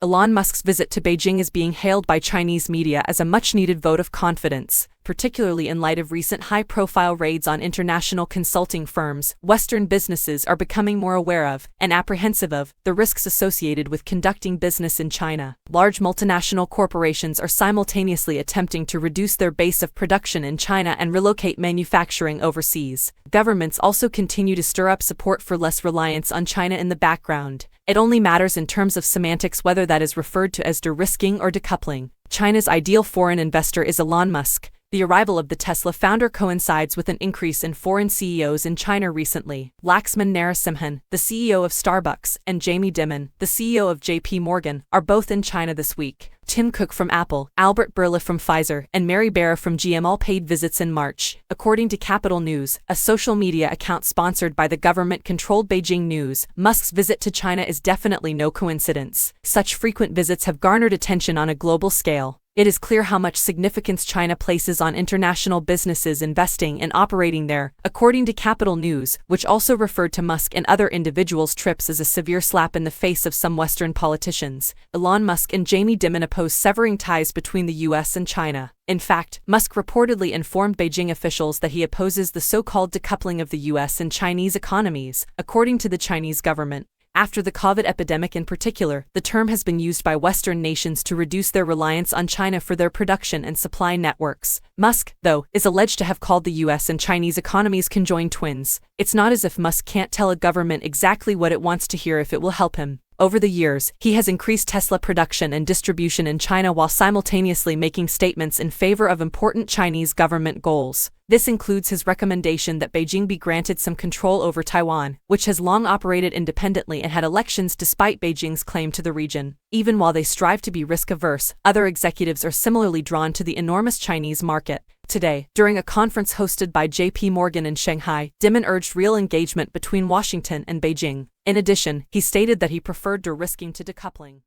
Elon Musk's visit to Beijing is being hailed by Chinese media as a much-needed vote of confidence, particularly in light of recent high-profile raids on international consulting firms. Western businesses are becoming more aware of, and apprehensive of, the risks associated with conducting business in China. Large multinational corporations are simultaneously attempting to reduce their base of production in China and relocate manufacturing overseas. Governments also continue to stir up support for less reliance on China in the background. It only matters in terms of semantics whether that is referred to as de-risking or decoupling. China's ideal foreign investor is Elon Musk. The arrival of the Tesla founder coincides with an increase in foreign CEOs in China recently. Laxman Narasimhan, the CEO of Starbucks, and Jamie Dimon, the CEO of JP Morgan, are both in China this week. Tim Cook from Apple, Albert Bourla from Pfizer, and Mary Barra from GM all paid visits in March. According to Capital News, a social media account sponsored by the government-controlled Beijing News, Musk's visit to China is definitely no coincidence. Such frequent visits have garnered attention on a global scale. It is clear how much significance China places on international businesses investing and operating there, according to Capital News, which also referred to Musk and other individuals' trips as a severe slap in the face of some Western politicians. Elon Musk and Jamie Dimon oppose severing ties between the US and China. In fact, Musk reportedly informed Beijing officials that he opposes the so-called decoupling of the US and Chinese economies, according to the Chinese government. After the COVID epidemic in particular, the term has been used by Western nations to reduce their reliance on China for their production and supply networks. Musk, though, is alleged to have called the US and Chinese economies conjoined twins. It's not as if Musk can't tell a government exactly what it wants to hear if it will help him. Over the years, he has increased Tesla production and distribution in China while simultaneously making statements in favor of important Chinese government goals. This includes his recommendation that Beijing be granted some control over Taiwan, which has long operated independently and had elections despite Beijing's claim to the region. Even while they strive to be risk-averse, other executives are similarly drawn to the enormous Chinese market. Today, during a conference hosted by JP Morgan in Shanghai, Dimon urged real engagement between Washington and Beijing. In addition, he stated that he preferred de-risking to decoupling.